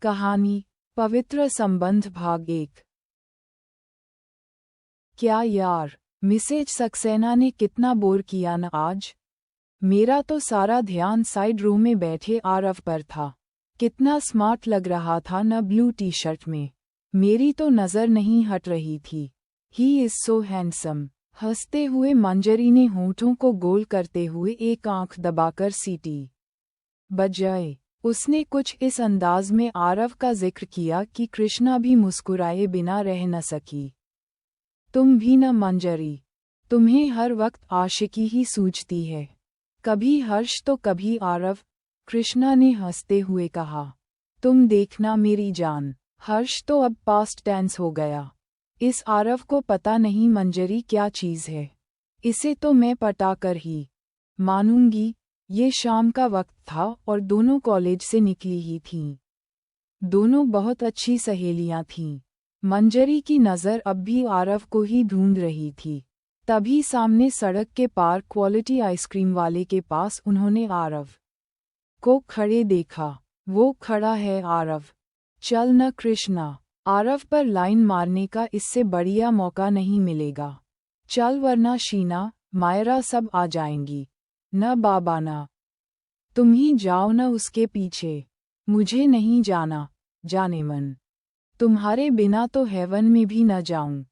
कहानी पवित्र संबंध भाग 1। क्या यार, मिसेज सक्सेना ने कितना बोर किया न आज। मेरा तो सारा ध्यान साइड रूम में बैठे आरव पर था। कितना स्मार्ट लग रहा था न ब्लू टी शर्ट में। मेरी तो नज़र नहीं हट रही थी। He is so handsome. हंसते हुए मंजरी ने होंठों को गोल करते हुए एक आंख दबाकर सीटी बजाए। उसने कुछ इस अंदाज में आरव का जिक्र किया कि कृष्णा भी मुस्कुराए बिना रह न सकी। तुम भी न मंजरी, तुम्हें हर वक्त आशिकी ही सूझती है। कभी हर्ष तो कभी आरव, कृष्णा ने हंसते हुए कहा। तुम देखना मेरी जान, हर्ष तो अब पास्ट टेंस हो गया। इस आरव को पता नहीं मंजरी क्या चीज़ है। इसे तो मैं पटाकर ही मानूंगी। ये शाम का वक्त था और दोनों कॉलेज से निकली ही थीं। दोनों बहुत अच्छी सहेलियां थीं। मंजरी की नज़र अब भी आरव को ही ढूंढ रही थी। तभी सामने सड़क के पार क्वालिटी आइसक्रीम वाले के पास उन्होंने आरव को खड़े देखा। वो खड़ा है आरव, चल न कृष्णा। आरव पर लाइन मारने का इससे बढ़िया मौका नहीं मिलेगा। चल वरना शीना, मायरा सब आ जाएंगी। न बाबा न, तुम ही जाओ न उसके पीछे। मुझे नहीं जाना, जाने मन। तुम्हारे बिना तो हेवन में भी न जाऊं।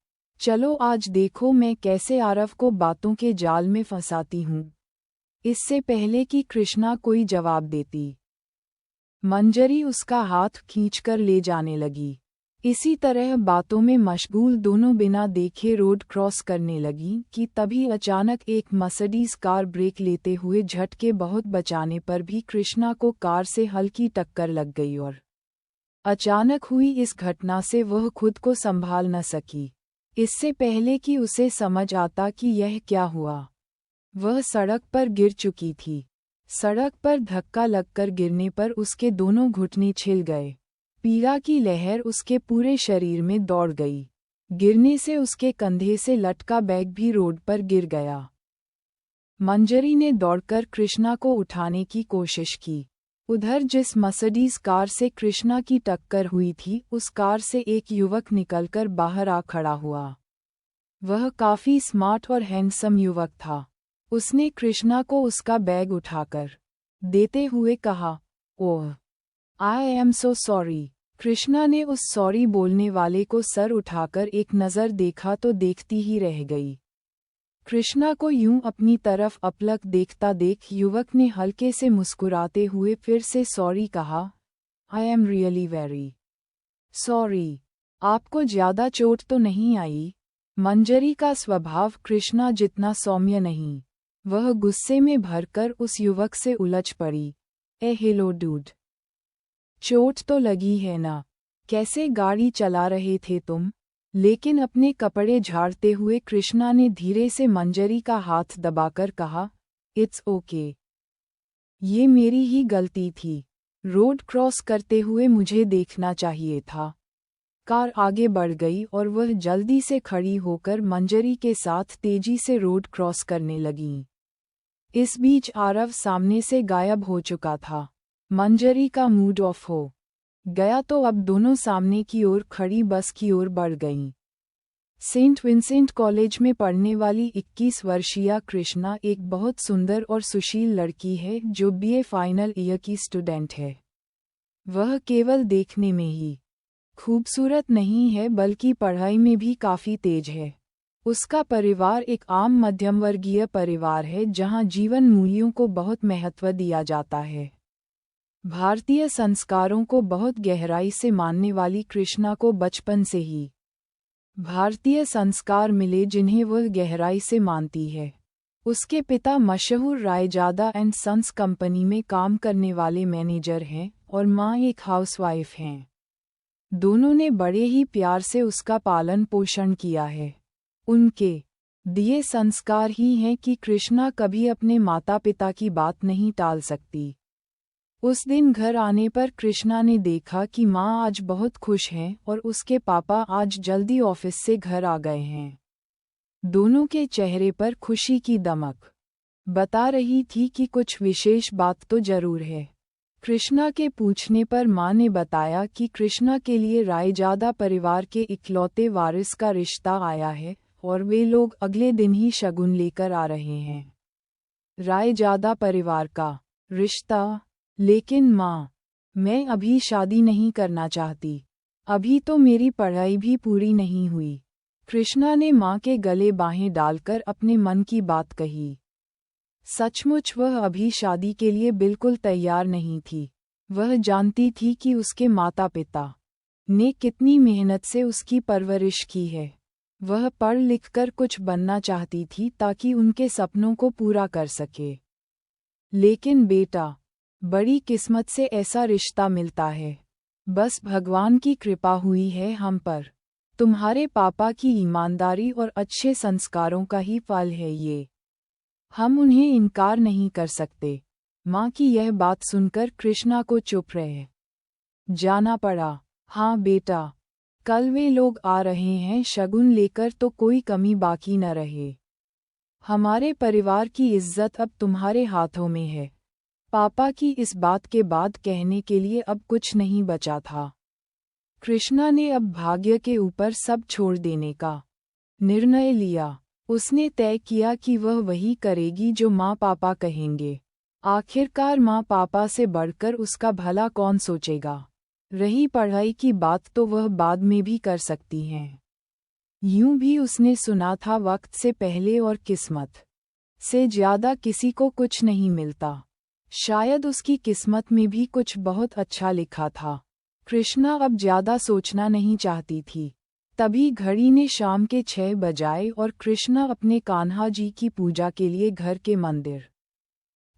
चलो आज देखो मैं कैसे आरव को बातों के जाल में फंसाती हूँ। इससे पहले कि कृष्णा कोई जवाब देती, मंजरी उसका हाथ खींचकर ले जाने लगी। इसी तरह बातों में मशगूल दोनों बिना देखे रोड क्रॉस करने लगी कि तभी अचानक एक मर्सिडीज कार ब्रेक लेते हुए झटके बहुत बचाने पर भी कृष्णा को कार से हल्की टक्कर लग गई और अचानक हुई इस घटना से वह खुद को संभाल न सकी। इससे पहले कि उसे समझ आता कि यह क्या हुआ, वह सड़क पर गिर चुकी थी। सड़क पर धक्का लगकर गिरने पर उसके दोनों घुटने छिल गए। पीड़ा की लहर उसके पूरे शरीर में दौड़ गई। गिरने से उसके कंधे से लटका बैग भी रोड पर गिर गया। मंजरी ने दौड़कर कृष्णा को उठाने की कोशिश की। उधर जिस मर्सिडीज कार से कृष्णा की टक्कर हुई थी उस कार से एक युवक निकलकर बाहर आ खड़ा हुआ। वह काफी स्मार्ट और हैंडसम युवक था। उसने कृष्णा को उसका बैग उठाकर देते हुए कहा, oh, I am so sorry. Krishna ने उस सॉरी बोलने वाले को सर उठाकर एक नज़र देखा तो देखती ही रह गई। कृष्णा को यूं अपनी तरफ अपलक देखता देख युवक ने हल्के से मुस्कुराते हुए फिर से सॉरी कहा। I am really very sorry. आपको ज्यादा चोट तो नहीं आई? मंजरी का स्वभाव कृष्णा जितना सौम्य नहीं। वह गुस्से में भरकर उस युवक से उलझ पड़ी। ए हेलो डूड, चोट तो लगी है ना? कैसे गाड़ी चला रहे थे तुम? लेकिन अपने कपड़े झाड़ते हुए कृष्णा ने धीरे से मंजरी का हाथ दबाकर कहा, इट्स ओके। ये मेरी ही गलती थी। रोड क्रॉस करते हुए मुझे देखना चाहिए था। कार आगे बढ़ गई और वह जल्दी से खड़ी होकर मंजरी के साथ तेजी से रोड क्रॉस करने लगी। इस बीच आरव सामने से गायब हो चुका था। मंजरी का मूड ऑफ हो गया तो अब दोनों सामने की ओर खड़ी बस की ओर बढ़ गईं। सेंट विंसेंट कॉलेज में पढ़ने वाली 21 वर्षीय कृष्णा एक बहुत सुंदर और सुशील लड़की है जो बीए फाइनल ईयर की स्टूडेंट है। वह केवल देखने में ही खूबसूरत नहीं है बल्कि पढ़ाई में भी काफ़ी तेज है। उसका परिवार एक आम मध्यमवर्गीय परिवार है जहां जीवन मूल्यों को बहुत महत्व दिया जाता है। भारतीय संस्कारों को बहुत गहराई से मानने वाली कृष्णा को बचपन से ही भारतीय संस्कार मिले जिन्हें वह गहराई से मानती है। उसके पिता मशहूर रायजादा एंड सन्स कंपनी में काम करने वाले मैनेजर हैं और मां एक हाउसवाइफ हैं। दोनों ने बड़े ही प्यार से उसका पालन पोषण किया है। उनके दिए संस्कार ही हैं कि कृष्णा कभी अपने माता पिता की बात नहीं टाल सकती। उस दिन घर आने पर कृष्णा ने देखा कि माँ आज बहुत खुश हैं और उसके पापा आज जल्दी ऑफिस से घर आ गए हैं। दोनों के चेहरे पर खुशी की दमक बता रही थी कि कुछ विशेष बात तो जरूर है। कृष्णा के पूछने पर माँ ने बताया कि कृष्णा के लिए रायजादा परिवार के इकलौते वारिस का रिश्ता आया है और वे लोग अगले दिन ही शगुन लेकर आ रहे हैं। रायजादा परिवार का रिश्ता? लेकिन माँ, मैं अभी शादी नहीं करना चाहती। अभी तो मेरी पढ़ाई भी पूरी नहीं हुई। कृष्णा ने माँ के गले बाहें डालकर अपने मन की बात कही। सचमुच वह अभी शादी के लिए बिल्कुल तैयार नहीं थी। वह जानती थी कि उसके माता पिता ने कितनी मेहनत से उसकी परवरिश की है। वह पढ़ लिखकर कुछ बनना चाहती थी ताकि उनके सपनों को पूरा कर सके। लेकिन बेटा, बड़ी किस्मत से ऐसा रिश्ता मिलता है। बस भगवान की कृपा हुई है हम पर। तुम्हारे पापा की ईमानदारी और अच्छे संस्कारों का ही फल है ये। हम उन्हें इनकार नहीं कर सकते। माँ की यह बात सुनकर कृष्णा को चुप रह जाना पड़ा। हाँ बेटा, कल वे लोग आ रहे हैं शगुन लेकर, तो कोई कमी बाकी न रहे। हमारे परिवार की इज्जत अब तुम्हारे हाथों में है। पापा की इस बात के बाद कहने के लिए अब कुछ नहीं बचा था। कृष्णा ने अब भाग्य के ऊपर सब छोड़ देने का निर्णय लिया। उसने तय किया कि वह वही करेगी जो माँ पापा कहेंगे। आखिरकार माँ पापा से बढ़कर उसका भला कौन सोचेगा। रही पढ़ाई की बात तो वह बाद में भी कर सकती हैं। यूं भी उसने सुना था वक्त से पहले और किस्मत से ज्यादा किसी को कुछ नहीं मिलता। शायद उसकी किस्मत में भी कुछ बहुत अच्छा लिखा था। कृष्णा अब ज्यादा सोचना नहीं चाहती थी। तभी घड़ी ने शाम के 6 बजाए और कृष्णा अपने कान्हा जी की पूजा के लिए घर के मंदिर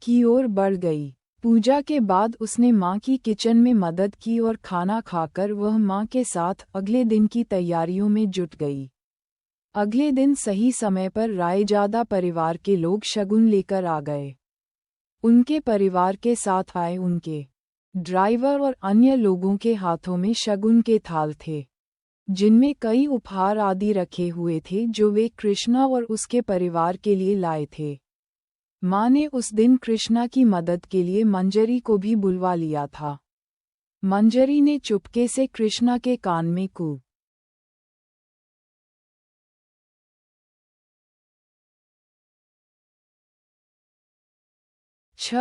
की ओर बढ़ गई। पूजा के बाद उसने माँ की किचन में मदद की और खाना खाकर वह माँ के साथ अगले दिन की तैयारियों में जुट गई। अगले दिन सही समय पर रायजादा परिवार के लोग शगुन लेकर आ गए। उनके परिवार के साथ आए उनके ड्राइवर और अन्य लोगों के हाथों में शगुन के थाल थे, जिनमें कई उपहार आदि रखे हुए थे जो वे कृष्णा और उसके परिवार के लिए लाए थे। माँ ने उस दिन कृष्णा की मदद के लिए मंजरी को भी बुलवा लिया था। मंजरी ने चुपके से कृष्णा के कान में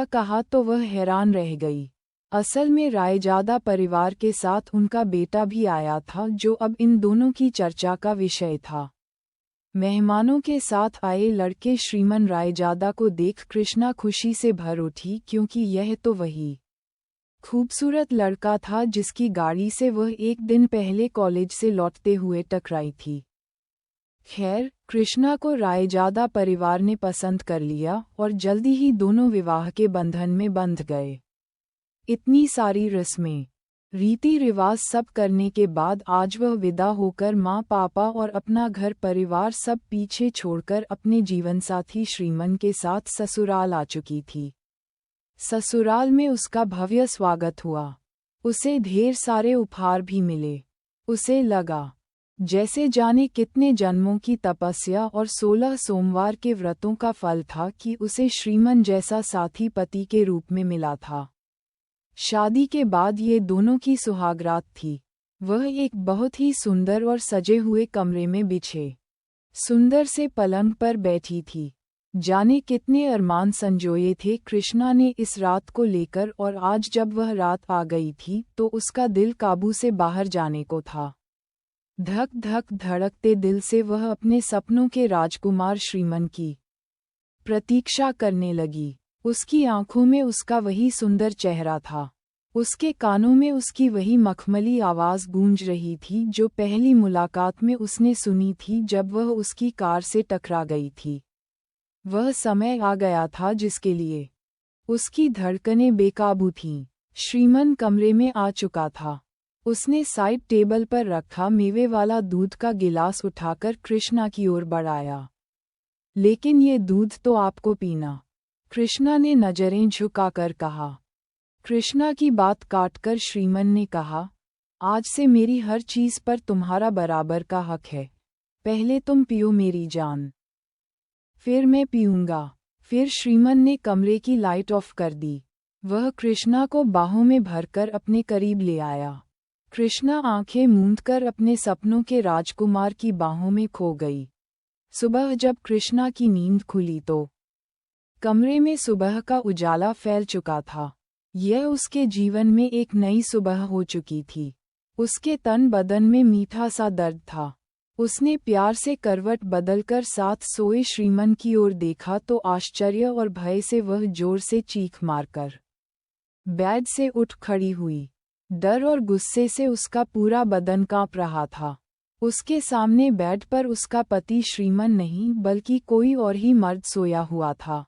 कहा तो वह हैरान रह गई। असल में रायजादा परिवार के साथ उनका बेटा भी आया था जो अब इन दोनों की चर्चा का विषय था। मेहमानों के साथ आए लड़के श्रीमन रायजादा को देख कृष्णा खुशी से भर उठी, क्योंकि यह तो वही खूबसूरत लड़का था जिसकी गाड़ी से वह एक दिन पहले कॉलेज से लौटते हुए टकराई थी। खैर, कृष्णा को रायजादा परिवार ने पसंद कर लिया और जल्दी ही दोनों विवाह के बंधन में बंध गए। इतनी सारी रस्में, रीति रिवाज सब करने के बाद आज वह विदा होकर माँ पापा और अपना घर परिवार सब पीछे छोड़कर अपने जीवनसाथी श्रीमन के साथ ससुराल आ चुकी थी। ससुराल में उसका भव्य स्वागत हुआ। उसे ढेर सारे उपहार भी मिले। उसे लगा जैसे जाने कितने जन्मों की तपस्या और 16 सोमवार के व्रतों का फल था कि उसे श्रीमन जैसा साथी पति के रूप में मिला था। शादी के बाद ये दोनों की सुहागरात थी। वह एक बहुत ही सुंदर और सजे हुए कमरे में बिछे सुंदर से पलंग पर बैठी थी। जाने कितने अरमान संजोए थे कृष्णा ने इस रात को लेकर, और आज जब वह रात आ गई थी तो उसका दिल काबू से बाहर जाने को था। धक धक धड़कते दिल से वह अपने सपनों के राजकुमार श्रीमन की प्रतीक्षा करने लगी। उसकी आंखों में उसका वही सुंदर चेहरा था। उसके कानों में उसकी वही मखमली आवाज़ गूंज रही थी जो पहली मुलाकात में उसने सुनी थी जब वह उसकी कार से टकरा गई थी। वह समय आ गया था जिसके लिए उसकी धड़कनें बेकाबू थीं। श्रीमन कमरे में आ चुका था। उसने साइड टेबल पर रखा मेवे वाला दूध का गिलास उठाकर कृष्णा की ओर बढ़ाया। लेकिन ये दूध तो आपको पीना, कृष्णा ने नजरें झुकाकर कहा। कृष्णा की बात काटकर श्रीमन ने कहा, आज से मेरी हर चीज पर तुम्हारा बराबर का हक है। पहले तुम पियो मेरी जान, फिर मैं पीऊंगा। फिर श्रीमन ने कमरे की लाइट ऑफ कर दी। वह कृष्णा को बाहों में भरकर अपने करीब ले आया। कृष्णा आंखें मूंदकर अपने सपनों के राजकुमार की बाहों में खो गई। सुबह जब कृष्णा की नींद खुली तो कमरे में सुबह का उजाला फैल चुका था। यह उसके जीवन में एक नई सुबह हो चुकी थी। उसके तन बदन में मीठा सा दर्द था। उसने प्यार से करवट बदलकर साथ सोए श्रीमन की ओर देखा तो आश्चर्य और भय से वह जोर से चीख मारकर बेड से उठ खड़ी हुई। डर और गुस्से से उसका पूरा बदन कांप रहा था। उसके सामने बेड पर उसका पति श्रीमन नहीं बल्कि कोई और ही मर्द सोया हुआ था।